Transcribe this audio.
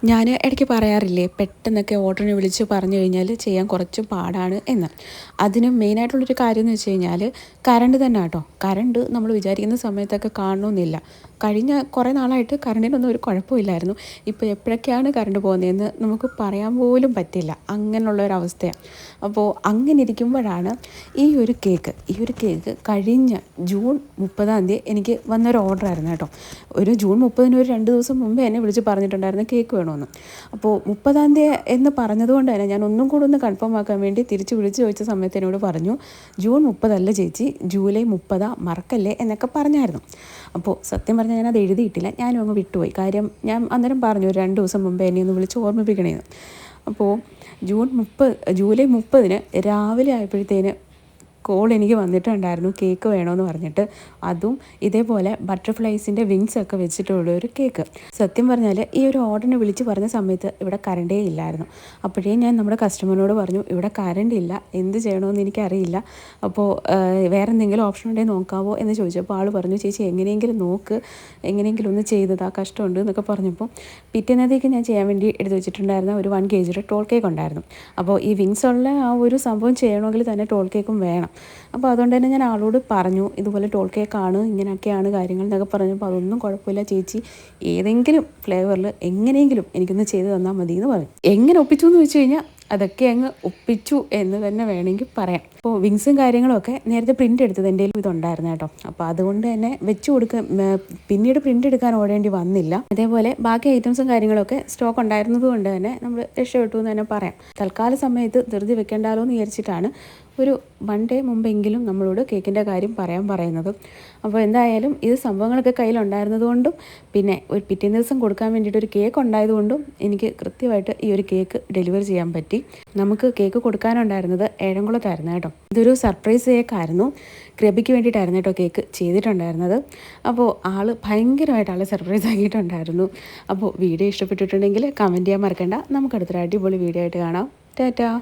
ഞാൻ ഇടയ്ക്ക് പറയാറില്ലേ പെട്ടെന്നൊക്കെ ഓർഡറിന് വിളിച്ച് പറഞ്ഞു കഴിഞ്ഞാൽ ചെയ്യാൻ കുറച്ച് പാടാണ് എന്ന്. അതിന് മെയിനായിട്ടുള്ളൊരു കാര്യം എന്ന് വെച്ച് കഴിഞ്ഞാൽ കറണ്ട് തന്നെ കേട്ടോ. കറണ്ട് നമ്മൾ വിചാരിക്കുന്ന സമയത്തൊക്കെ കാണണമെന്നില്ല. കഴിഞ്ഞ കുറേ നാളായിട്ട് കറണ്ടിനൊന്നും ഒരു കുഴപ്പമില്ലായിരുന്നു. ഇപ്പോൾ എപ്പോഴൊക്കെയാണ് കറണ്ട് പോകുന്നതെന്ന് നമുക്ക് പറയാൻ പോലും പറ്റില്ല. അങ്ങനെയുള്ള ഒരവസ്ഥയാണ്. അപ്പോൾ അങ്ങനെ ഇരിക്കുമ്പോഴാണ് ഈ ഒരു കേക്ക് കഴിഞ്ഞ ജൂൺ 30 എനിക്ക് വന്നൊരു ഓർഡറായിരുന്നു കേട്ടോ. ഒരു ജൂൺ 30 ഒരു 2 ദിവസം മുമ്പേ എന്നെ വിളിച്ച് പറഞ്ഞിട്ടുണ്ടായിരുന്നു കേക്ക് വേണമെന്ന്. അപ്പോൾ 30 എന്ന് പറഞ്ഞതുകൊണ്ട് തന്നെ ഞാൻ ഒന്നും കൂടെ ഒന്ന് കൺഫേം ആക്കാൻ വേണ്ടി തിരിച്ച് വിളിച്ച് ചോദിച്ച സമയത്ത് എന്നോട് പറഞ്ഞു, ജൂൺ 30 അല്ല ചേച്ചി, ജൂലൈ 30 മറക്കല്ലേ എന്നൊക്കെ പറഞ്ഞായിരുന്നു. അപ്പോൾ സത്യം പറഞ്ഞാൽ ഞാനത് എഴുതിയിട്ടില്ല, ഞാനും അങ്ങ് വിട്ടുപോയി. കാര്യം ഞാൻ അന്നേരം പറഞ്ഞു ഒരു 2 ദിവസം മുമ്പേ എന്നെ ഒന്ന് വിളിച്ച് ഓർമ്മിപ്പിക്കണേന്ന്. അപ്പോൾ ജൂലൈ 30 രാവിലെ ആയപ്പോഴത്തേന് കോൾ എനിക്ക് വന്നിട്ടുണ്ടായിരുന്നു കേക്ക് വേണമെന്ന് പറഞ്ഞിട്ട്. അതും ഇതേപോലെ ബട്ടർഫ്ലൈസിൻ്റെ വിങ്സ് ഒക്കെ വെച്ചിട്ടുള്ള ഒരു കേക്ക്. സത്യം പറഞ്ഞാൽ ഈ ഒരു ഓർഡറിന് വിളിച്ച് പറഞ്ഞ സമയത്ത് ഇവിടെ കറണ്ടേ ഇല്ലായിരുന്നു. അപ്പോഴേ ഞാൻ നമ്മുടെ കസ്റ്റമറിനോട് പറഞ്ഞു, ഇവിടെ കറണ്ട് ഇല്ല, എന്ത് ചെയ്യണമെന്ന് എനിക്കറിയില്ല, അപ്പോൾ വേറെ എന്തെങ്കിലും ഓപ്ഷൻ ഉണ്ടെങ്കിൽ നോക്കാവോ എന്ന് ചോദിച്ചപ്പോൾ ആൾ പറഞ്ഞു, ചേച്ചി എങ്ങനെയെങ്കിലും നോക്ക്, എങ്ങനെയെങ്കിലും ഒന്ന് ചെയ്തതാ, കഷ്ടമുണ്ട് എന്നൊക്കെ പറഞ്ഞപ്പോൾ പിറ്റേന്നത്തേക്ക് ഞാൻ ചെയ്യാൻ വേണ്ടി എടുത്ത് വെച്ചിട്ടുണ്ടായിരുന്ന ഒരു 1 kg ടോൾ കേക്ക് ഉണ്ടായിരുന്നു. അപ്പോൾ ഈ വിങ്സ് ഉള്ള ആ ഒരു സംഭവം ചെയ്യണമെങ്കിൽ തന്നെ ടോൾ കേക്കും വേണം. അപ്പോൾ അതുകൊണ്ട് തന്നെ ഞാൻ ആളോട് പറഞ്ഞു, ഇതുപോലെ ടോൾ കേക്കാണ്, ഇങ്ങനെയൊക്കെയാണ് കാര്യങ്ങൾ എന്നൊക്കെ പറഞ്ഞപ്പോൾ അതൊന്നും കുഴപ്പമില്ല ചേച്ചി, ഏതെങ്കിലും ഫ്ലേവറിൽ എങ്ങനെയെങ്കിലും എനിക്കൊന്ന് ചെയ്ത് തന്നാൽ മതി എന്ന് പറഞ്ഞു. എങ്ങനെ ഒപ്പിച്ചു എന്ന് വെച്ച് കഴിഞ്ഞാൽ അതൊക്കെ അങ്ങ് ഒപ്പിച്ചു എന്ന് തന്നെ വേണമെങ്കിൽ പറയാം. അപ്പോൾ വിങ്സും കാര്യങ്ങളൊക്കെ നേരത്തെ പ്രിൻ്റ് എടുത്തത് എൻ്റെ കയ്യിൽ ഇതുണ്ടായിരുന്നു കേട്ടോ. അപ്പോൾ അതുകൊണ്ട് തന്നെ വെച്ച് കൊടുക്കാൻ പിന്നീട് പ്രിൻ്റ് എടുക്കാൻ ഓടേണ്ടി വന്നില്ല. അതേപോലെ ബാക്കി ഐറ്റംസും കാര്യങ്ങളൊക്കെ സ്റ്റോക്ക് ഉണ്ടായിരുന്നത് കൊണ്ട് തന്നെ നമ്മൾ രക്ഷപ്പെട്ടു എന്ന് തന്നെ പറയാം. തൽക്കാല സമയത്ത് ധൃതി വെക്കേണ്ടാലോ എന്ന് വിചാരിച്ചിട്ടാണ് ഒരു 1 day മുമ്പെങ്കിലും നമ്മളോട് കേക്കിൻ്റെ കാര്യം പറയുന്നത്. അപ്പോൾ എന്തായാലും ഇത് സംഭവങ്ങളൊക്കെ കയ്യിലുണ്ടായിരുന്നത് കൊണ്ടും പിന്നെ ഒരു പിറ്റേ ദിവസം കൊടുക്കാൻ വേണ്ടിയിട്ട് ഒരു കേക്ക് ഉണ്ടായതുകൊണ്ടും എനിക്ക് കൃത്യമായിട്ട് ഈ ഒരു കേക്ക് ഡെലിവറി ചെയ്യാൻ പറ്റി. നമുക്ക് കേക്ക് കൊടുക്കാനുണ്ടായിരുന്നത് ഏഴംകുളത്തായിരുന്നു കേട്ടോ. ഇതൊരു സർപ്രൈസ് കേക്കായിരുന്നു. കൃപയ്ക്ക് വേണ്ടിയിട്ടായിരുന്നു കേട്ടോ കേക്ക് ചെയ്തിട്ടുണ്ടായിരുന്നത്. അപ്പോൾ ഭയങ്കരമായിട്ട് ആളെ സർപ്രൈസ് ആക്കിയിട്ടുണ്ടായിരുന്നു. അപ്പോൾ വീഡിയോ ഇഷ്ടപ്പെട്ടിട്ടുണ്ടെങ്കിൽ കമൻറ്റ് ചെയ്യാൻ മറക്കണ്ട. നമുക്കടുത്തൊരു അടിപൊളി വീഡിയോ ആയിട്ട് കാണാം. ടാറ്റാ.